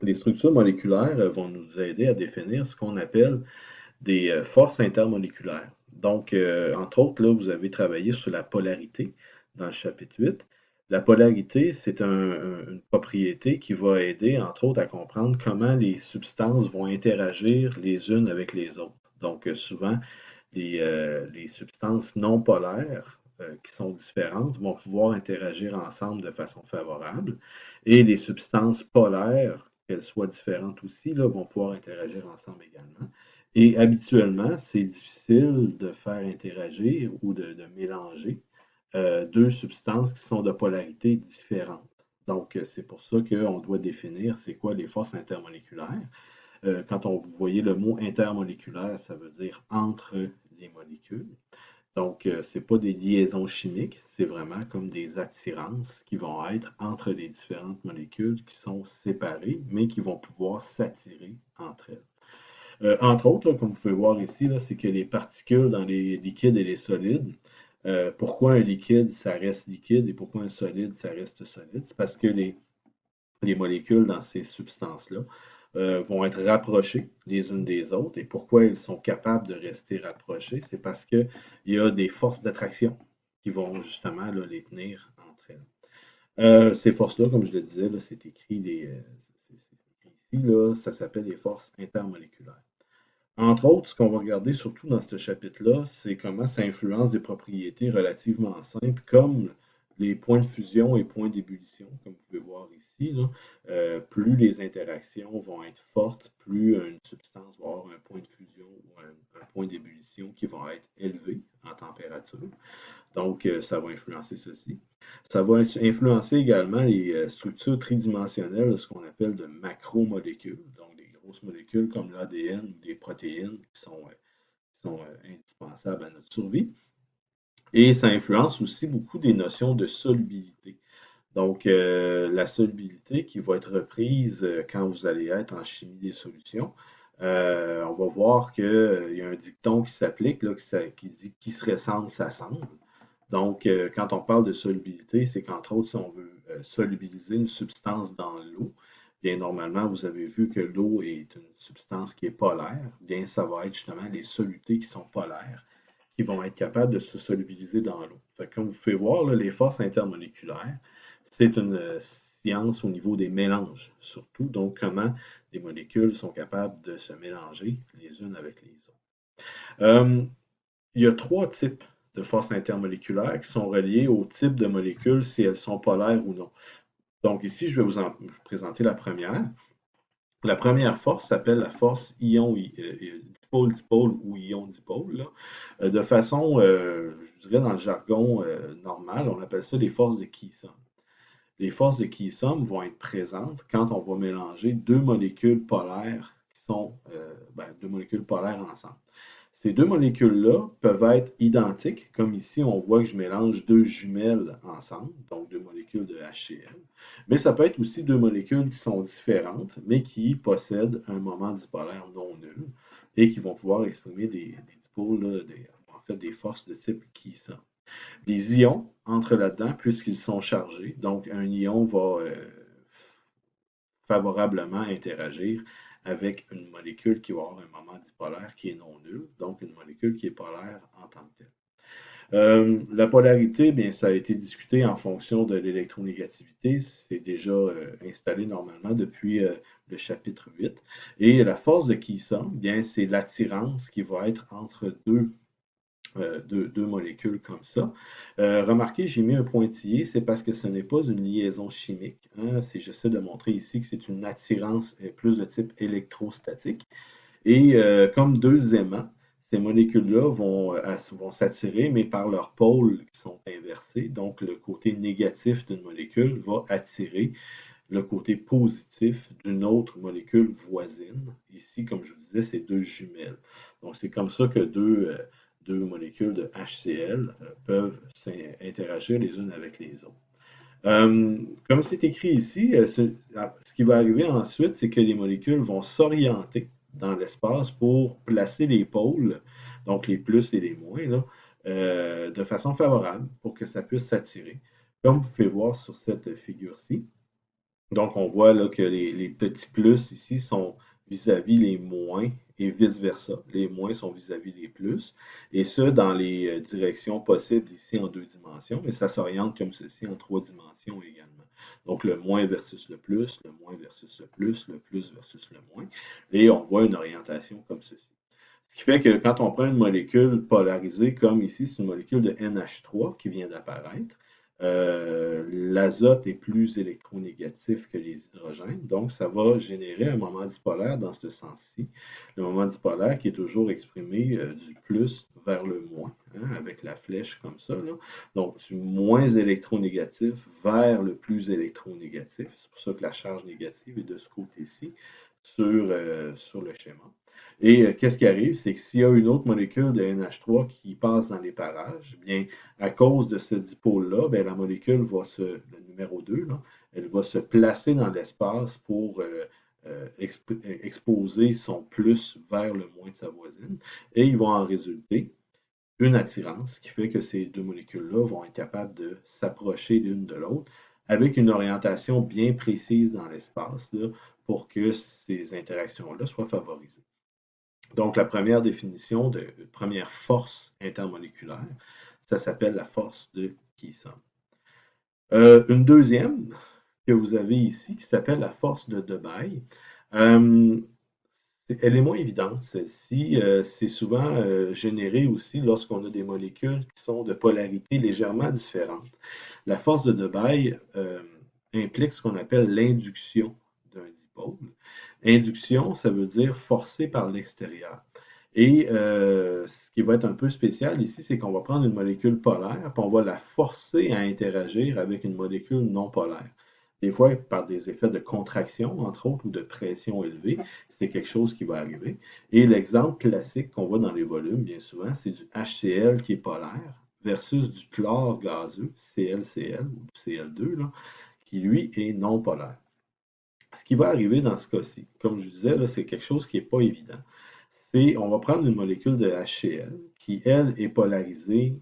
Les structures moléculaires vont nous aider à définir ce qu'on appelle des forces intermoléculaires. Donc, entre autres, là, vous avez travaillé sur la polarité dans le chapitre 8. La polarité, c'est une propriété qui va aider, entre autres, à comprendre comment les substances vont interagir les unes avec les autres. Donc, souvent, les substances non polaires, qui sont différentes, vont pouvoir interagir ensemble de façon favorable. Et les substances polaires, qu'elles soient différentes aussi, là, vont pouvoir interagir ensemble également. Et habituellement, c'est difficile de faire interagir ou de mélanger deux substances qui sont de polarité différentes. Donc, c'est pour ça qu'on doit définir c'est quoi les forces intermoléculaires. Quand on vous voyez le mot intermoléculaire, ça veut dire entre les molécules. Donc, ce n'est pas des liaisons chimiques, c'est vraiment comme des attirances qui vont être entre les différentes molécules qui sont séparées, mais qui vont pouvoir s'attirer entre elles. Entre autres, là, comme vous pouvez voir ici, c'est que les particules dans les liquides et les solides, pourquoi un liquide, ça reste liquide et pourquoi un solide, ça reste solide? C'est parce que les molécules dans ces substances-là vont être rapprochées les unes des autres. Et pourquoi elles sont capables de rester rapprochées? C'est parce qu'il y a des forces d'attraction qui vont justement là, les tenir entre elles. Ces forces-là, comme je le disais, là, c'est écrit, ici, là, ça s'appelle les forces intermoléculaires. Entre autres, ce qu'on va regarder surtout dans ce chapitre-là, c'est comment ça influence des propriétés relativement simples, comme les points de fusion et points d'ébullition, comme vous pouvez voir ici. Là. Plus les interactions vont être fortes, plus une substance va avoir un point de fusion ou un point d'ébullition qui va être élevé en température. Donc, ça va influencer ceci. Ça va influencer également les structures tridimensionnelles, ce qu'on appelle de macromolécules, donc des grosses molécules comme l'ADN ou des protéines qui sont indispensables à notre survie. Et ça influence aussi beaucoup des notions de solubilité. Donc, la solubilité qui va être reprise quand vous allez être en chimie des solutions. On va voir qu'il y a un dicton qui s'applique, là, qui dit qui se ressemble s'assemble. Donc, quand on parle de solubilité, c'est qu'entre autres, si on veut solubiliser une substance dans l'eau, bien normalement, vous avez vu que l'eau est une substance qui est polaire. Bien, ça va être justement les solutés qui sont polaires qui vont être capables de se solubiliser dans l'eau. Comme vous pouvez voir, là, les forces intermoléculaires, c'est une science au niveau des mélanges, surtout. Donc, comment des molécules sont capables de se mélanger les unes avec les autres. Il y a trois types de forces intermoléculaires qui sont reliées au type de molécules si elles sont polaires ou non. Donc ici, je vais vous en présenter la première. La première force s'appelle la force ion-dipôle-dipôle ou ion-dipôle. De façon, je dirais dans le jargon normal, on appelle ça les forces de Keeson. Les forces de Keeson vont être présentes quand on va mélanger deux molécules polaires qui sont deux molécules polaires ensemble. Ces deux molécules-là peuvent être identiques, comme ici on voit que je mélange deux jumelles ensemble, donc deux molécules de HCl. Mais ça peut être aussi deux molécules qui sont différentes, mais qui possèdent un moment dipolaire non nul et qui vont pouvoir exprimer des dipôles, en fait des forces de type Keeson. Les ions entrent là-dedans puisqu'ils sont chargés, donc un ion va favorablement interagir avec une molécule qui va avoir un moment dipolaire qui est non nul, donc une molécule qui est polaire en tant que telle. La polarité, bien, ça a été discuté en fonction de l'électronégativité. C'est déjà installé normalement depuis le chapitre 8. Et la force de Keeson, bien, c'est l'attirance qui va être entre deux molécules comme ça. Remarquez, j'ai mis un pointillé, c'est parce que ce n'est pas une liaison chimique. Hein, j'essaie de montrer ici que c'est une attirance plus de type électrostatique. Et comme deux aimants, ces molécules-là vont s'attirer, mais par leurs pôles qui sont inversés. Donc, le côté négatif d'une molécule va attirer le côté positif d'une autre molécule voisine. Ici, comme je vous disais, c'est deux jumelles. Donc, c'est comme ça que deux molécules de HCl peuvent interagir les unes avec les autres. Comme c'est écrit ici, ce qui va arriver ensuite, c'est que les molécules vont s'orienter dans l'espace pour placer les pôles, donc les plus et les moins, là, de façon favorable pour que ça puisse s'attirer. Comme vous pouvez voir sur cette figure-ci, Donc, on voit là que les petits plus ici sont vis-à-vis les moins et vice-versa. Les moins sont vis-à-vis les plus. Et ce, dans les directions possibles ici en 2 dimensions, mais ça s'oriente comme ceci en 3 dimensions également. Donc, le moins versus le plus versus le plus versus le moins. Et on voit une orientation comme ceci. Ce qui fait que quand on prend une molécule polarisée, comme ici, c'est une molécule de NH3 qui vient d'apparaître, l'azote est plus électronégatif que les hydrogènes, donc ça va générer un moment dipolaire dans ce sens-ci. Le moment dipolaire qui est toujours exprimé du plus vers le moins, hein, avec la flèche comme ça, là. Donc du moins électronégatif vers le plus électronégatif. C'est pour ça que la charge négative est de ce côté-ci sur le schéma. Et qu'est-ce qui arrive? C'est que s'il y a une autre molécule de NH3 qui passe dans les parages, bien, à cause de ce dipôle-là, bien, la molécule va le numéro 2, là, elle va se placer dans l'espace pour exposer son plus vers le moins de sa voisine. Et il va en résulter une attirance qui fait que ces deux molécules-là vont être capables de s'approcher l'une de l'autre avec une orientation bien précise dans l'espace là, pour que ces interactions-là soient favorisées. Donc, la première définition de première force intermoléculaire, ça s'appelle la force de Keeson. Une deuxième que vous avez ici qui s'appelle la force de Debye. Euh, Elle est moins évidente, celle-ci. C'est souvent généré aussi lorsqu'on a des molécules qui sont de polarité légèrement différentes. La force de Debye implique ce qu'on appelle l'induction d'un dipôle. Induction, ça veut dire forcer par l'extérieur. Et ce qui va être un peu spécial ici, c'est qu'on va prendre une molécule polaire, puis on va la forcer à interagir avec une molécule non polaire. Des fois, par des effets de contraction, entre autres, ou de pression élevée, c'est quelque chose qui va arriver. Et l'exemple classique qu'on voit dans les volumes, bien souvent, c'est du HCl qui est polaire versus du chlore gazeux, ClCl ou du Cl2, là, qui lui est non polaire. Ce qui va arriver dans ce cas-ci, comme je disais, là, c'est quelque chose qui n'est pas évident. C'est, on va prendre une molécule de HCl qui, elle, est polarisée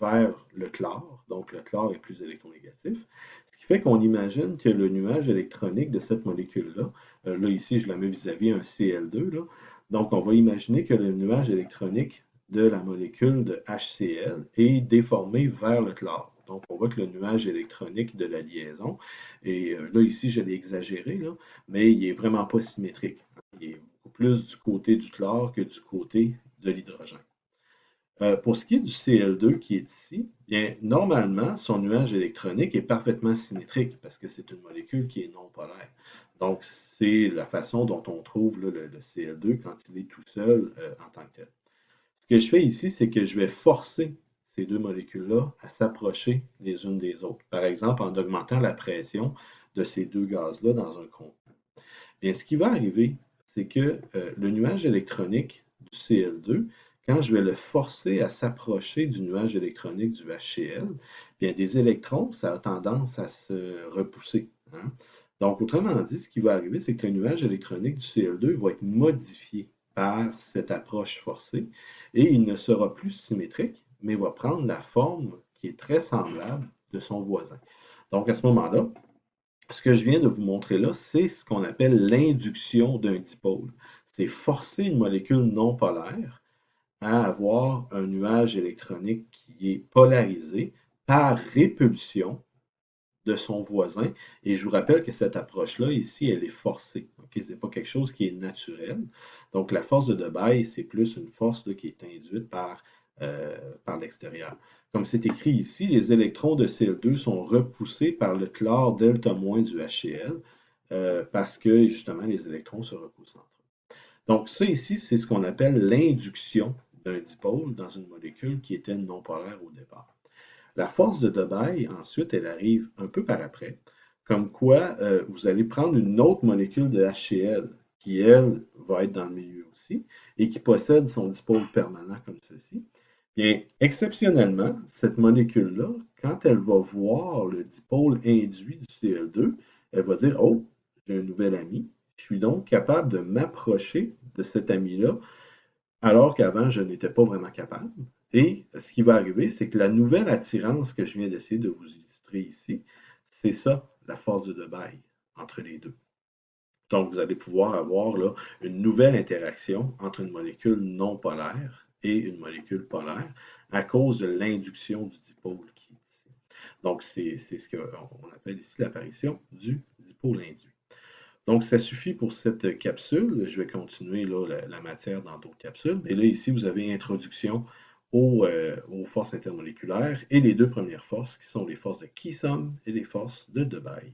vers le chlore. Donc, le chlore est plus électronégatif. Ce qui fait qu'on imagine que le nuage électronique de cette molécule-là, là, ici, je la mets vis-à-vis un Cl2, là. Donc, on va imaginer que le nuage électronique de la molécule de HCl est déformé vers le chlore. Donc, on voit que le nuage électronique de la liaison, et là, ici, je l'ai exagéré, là, mais il n'est vraiment pas symétrique. Il est beaucoup plus du côté du chlore que du côté de l'hydrogène. Pour ce qui est du Cl2 qui est ici, bien, normalement, son nuage électronique est parfaitement symétrique parce que c'est une molécule qui est non polaire. Donc, c'est la façon dont on trouve là, le Cl2 quand il est tout seul en tant que tel. Ce que je fais ici, c'est que je vais forcer ces deux molécules-là à s'approcher les unes des autres. Par exemple, en augmentant la pression de ces deux gaz-là dans un contenant. Bien, ce qui va arriver, c'est que le nuage électronique du Cl2, quand je vais le forcer à s'approcher du nuage électronique du HCl, bien, des électrons, ça a tendance à se repousser, hein. Donc, autrement dit, ce qui va arriver, c'est que le nuage électronique du Cl2 va être modifié par cette approche forcée et il ne sera plus symétrique, mais va prendre la forme qui est très semblable de son voisin. Donc, à ce moment-là, ce que je viens de vous montrer là, c'est ce qu'on appelle l'induction d'un dipôle. C'est forcer une molécule non polaire à avoir un nuage électronique qui est polarisé par répulsion de son voisin. Et je vous rappelle que cette approche-là, ici, elle est forcée. Okay? Ce n'est pas quelque chose qui est naturel. Donc, la force de Debye, c'est plus une force là, qui est induite par l'extérieur. Comme c'est écrit ici, les électrons de Cl2 sont repoussés par le chlore delta- du HCl parce que, justement, les électrons se repoussent entre eux. Donc, ça ici, c'est ce qu'on appelle l'induction d'un dipôle dans une molécule qui était non polaire au départ. La force de Debye, ensuite, elle arrive un peu par après, comme quoi vous allez prendre une autre molécule de HCl qui, elle, va être dans le milieu aussi et qui possède son dipôle permanent comme ceci. Bien, exceptionnellement, cette molécule-là, quand elle va voir le dipôle induit du Cl2, elle va dire: Oh, j'ai un nouvel ami. Je suis donc capable de m'approcher de cet ami-là alors qu'avant, je n'étais pas vraiment capable. Et ce qui va arriver, c'est que la nouvelle attirance que je viens d'essayer de vous illustrer ici, c'est ça la force de Debye entre les deux. Donc, vous allez pouvoir avoir là, une nouvelle interaction entre une molécule non polaire et une molécule polaire à cause de l'induction du dipôle qui est ici. Donc, c'est ce qu'on appelle ici l'apparition du dipôle induit. Donc, ça suffit pour cette capsule. Je vais continuer là, la matière dans d'autres capsules. Mais là, ici, vous avez introduction aux forces intermoléculaires et les deux premières forces qui sont les forces de Keesom et les forces de Debye.